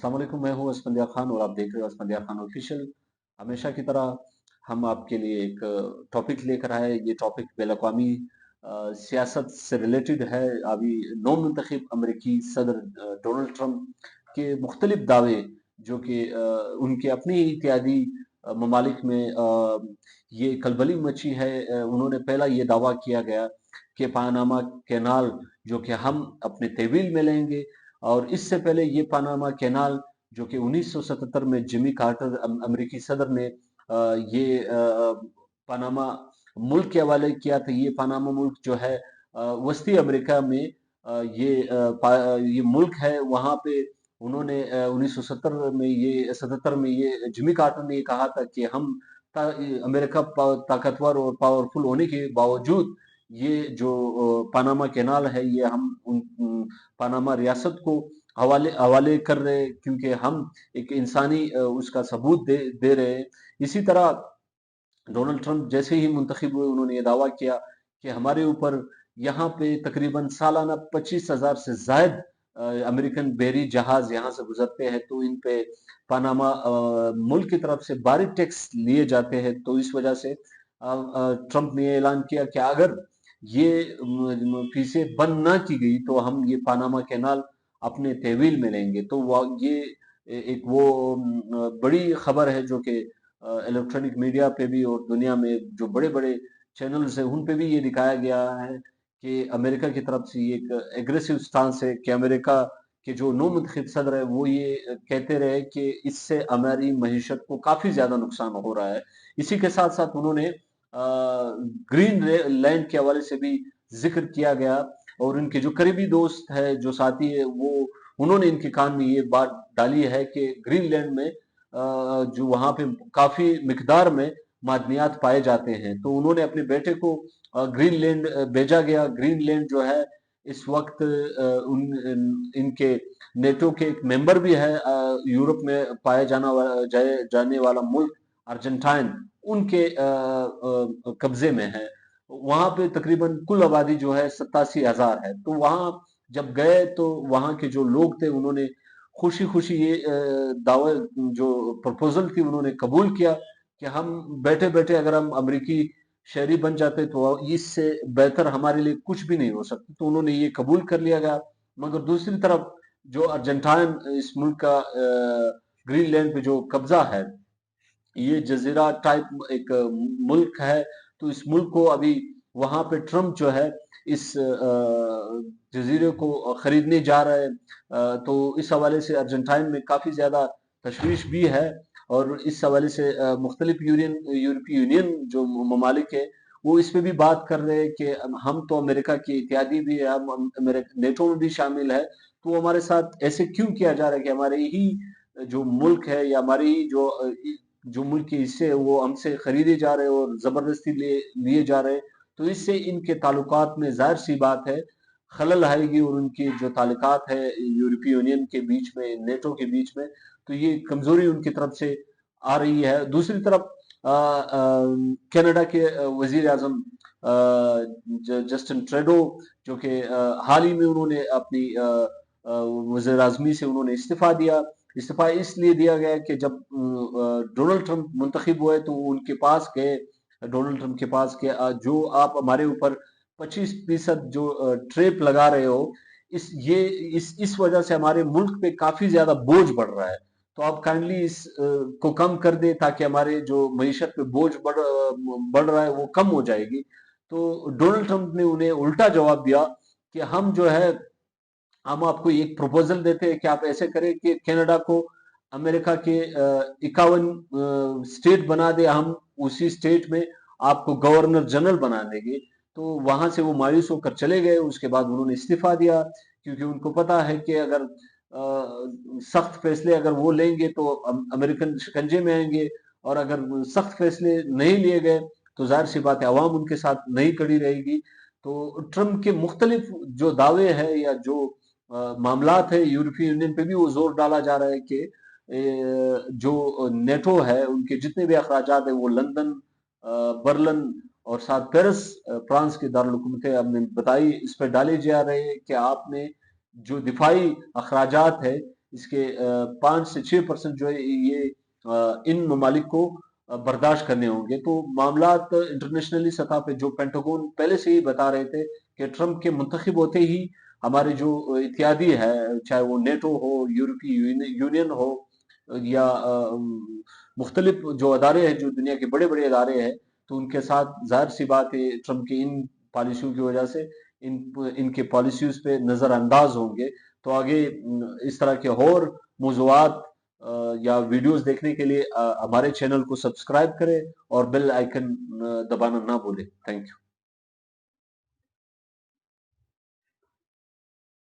अस्सलाम वालेकुम। मैं हूँ असफंदिया खान और आप देख रहे हो असफंदिया खान ऑफिशियल। हमेशा की तरह हम आपके लिए एक टॉपिक लेकर आए। ये टॉपिक बैन-अक़वामी सियासत से रिलेटेड है। अभी नौ मुंतखब अमरीकी सदर डोनाल्ड ट्रंप के मुख्तलिफ दावे जो कि उनके अपने ही इत्यादी ममालिक में ये खलबली मची है। उन्होंने पहला ये दावा किया गया कि पानामा कैनाल जो कि हम अपने तहवील में लेंगे, और इससे पहले ये पानामा कैनाल जो कि 1977 में जिमी कार्टर अमेरिकी सदर ने ये पनामा मुल्क के हवाले किया था। ये पनामा मुल्क जो है वस्ती अमेरिका में ये मुल्क है। वहां पे उन्होंने 1970 में ये 77 में ये जिमी कार्टर ने ये कहा था कि हम अमेरिका ताकतवर और पावरफुल होने के बावजूद ये जो पनामा कैनाल है ये हम पनामा रियासत को हवाले हवाले कर रहे हैं, क्योंकि हम एक इंसानी उसका सबूत दे रहे हैं। इसी तरह डोनाल्ड ट्रंप जैसे ही मुंतखब हुए उन्होंने ये दावा किया कि हमारे ऊपर यहाँ पे तकरीबन सालाना 25,000 से जायद अमेरिकन बहरी जहाज यहाँ से गुजरते हैं, तो इन पे पनामा मुल्क की तरफ से भारी टैक्स लिए जाते हैं। तो इस वजह से ट्रंप ने ये ऐलान किया कि अगर ये फीसें बंद ना की गई तो हम ये पानामा कैनाल अपने तहवील में लेंगे। तो ये एक वो बड़ी खबर है जो कि इलेक्ट्रॉनिक मीडिया पे भी और दुनिया में जो बड़े बड़े चैनल्स हैं उन पे भी ये दिखाया गया है कि अमेरिका की तरफ से ये एक एग्रेसिव स्टांस है कि अमेरिका के जो नौ मुंतखब सदर है वो ये कहते रहे कि इससे हमारी मईशत को काफी ज्यादा नुकसान हो रहा है। इसी के साथ साथ उन्होंने ग्रीन लैंड के हवाले से भी जिक्र किया गया, और उनके जो करीबी दोस्त है जो साथी है वो उन्होंने इनके कान में ये बात डाली है कि ग्रीनलैंड में जो वहां पे काफी मिकदार में मादनियात पाए जाते हैं। तो उन्होंने अपने बेटे को ग्रीनलैंड भेजा गया। ग्रीनलैंड जो है इस वक्त इनके नेटो के एक मेंबर भी है। यूरोप में पाया जाने वाला मुल्क अर्जेंटाइन उनके कब्जे में है। वहां पे तकरीबन कुल आबादी जो है 87,000 है। तो वहां जब गए तो वहां के जो लोग थे उन्होंने खुशी खुशी ये दावा जो प्रपोजल थी उन्होंने कबूल किया कि हम बैठे बैठे अगर हम अमेरिकी शहरी बन जाते तो इससे बेहतर हमारे लिए कुछ भी नहीं हो सकता। तो उन्होंने ये कबूल कर लिया गया। मगर दूसरी तरफ जो अर्जेंटाइन इस मुल्क का ग्रीनलैंड पे जो कब्जा है, ये जजीरा टाइप एक मुल्क है। तो इस मुल्क को अभी वहां पे ट्रम्प जो है इस जजीरे को खरीदने जा रहा है। तो इस हवाले से अर्जेंटाइन में काफी ज्यादा तशवीश भी है, और इस हवाले से मुख्तलिफ यूरोपीय यूनियन जो ममालिक है वो इस पे भी बात कर रहे हैं कि हम तो अमेरिका के इत्यादी भी है, हम नेटो में भी शामिल है, तो हमारे साथ ऐसे क्यों किया जा रहा है कि हमारे ही जो मुल्क है या हमारे ही जो मुल्क के हिस्से है वो हमसे खरीदे जा रहे हैं और जबरदस्ती लिए जा रहे हैं। तो इससे इनके ताल्लुकात में जाहिर सी बात है खलल आएगी, और उनके जो ताल्लुकात है यूरोपीय यूनियन के बीच में, नेटो के बीच में, तो ये कमजोरी उनकी तरफ से आ रही है। दूसरी तरफ कनाडा के वजीर आजम जस्टिन ट्रूडो जो कि हाल ही में उन्होंने अपनी वजीर आजमी से उन्होंने इस्तीफा दिया। इस्तीफा इसलिए दिया गया कि जब डोनाल्ड ट्रंप मुंतखब हुए तो उनके पास गए, डोनाल्ड ट्रंप के पास कि जो आप हमारे ऊपर 25% जो ट्रेप लगा रहे हो, इस वजह से हमारे मुल्क पे काफी ज्यादा बोझ बढ़ रहा है। तो आप काइंडली इस को कम कर दे ताकि हमारे जो मईशत पे बोझ बढ़ रहा है वो कम हो जाएगी। तो डोनाल्ड ट्रंप ने उन्हें उल्टा जवाब दिया कि हम जो है हम आपको एक प्रपोजल देते हैं कि आप ऐसे करें कि कनाडा को अमेरिका के 51 स्टेट बना दे, हम उसी स्टेट में आपको गवर्नर जनरल बना देंगे। तो वहां से वो मायूस होकर चले गए। उसके बाद उन्होंने इस्तीफा दिया, क्योंकि उनको पता है कि अगर सख्त फैसले अगर वो लेंगे तो अमेरिकन शिकंजे में आएंगे, और अगर सख्त फैसले नहीं लिए गए तो जाहिर सी बात है अवाम उनके साथ नहीं खड़ी रहेगी। तो ट्रंप के मुख्तलिफ जो दावे हैं या जो मामलात है यूरोपीय यूनियन पे भी वो जोर डाला जा रहा है कि जो नेटो है उनके जितने भी अखराजात है वो लंदन, बर्लिन और साथ पेरिस फ्रांस की दारुल हमने बताई, इस पर डाले जा रहे हैं कि आपने जो दिफाई अखराजात है इसके 5 से 6% जो है ये इन ममालिक को बर्दाश्त करने होंगे। तो मामलात इंटरनेशनली सतह पे जो पेंटागन पहले से ही बता रहे थे कि ट्रंप के मुंतखब होते ही हमारे जो इत्यादी है, चाहे वो नेटो हो, यूरोपीय यूनियन हो, या मुख्तलिफ जो अदारे हैं, जो दुनिया के बड़े बड़े अदारे हैं, तो उनके साथ जाहिर सी बात है ट्रंप की इन पॉलिसियों की वजह से इनके पॉलिसीज पे नजरअंदाज होंगे। तो आगे इस तरह के और मौजूआत या वीडियोस देखने के लिए हमारे चैनल को सब्सक्राइब करें और बेल आइकन दबाना ना भूलें। Thank you.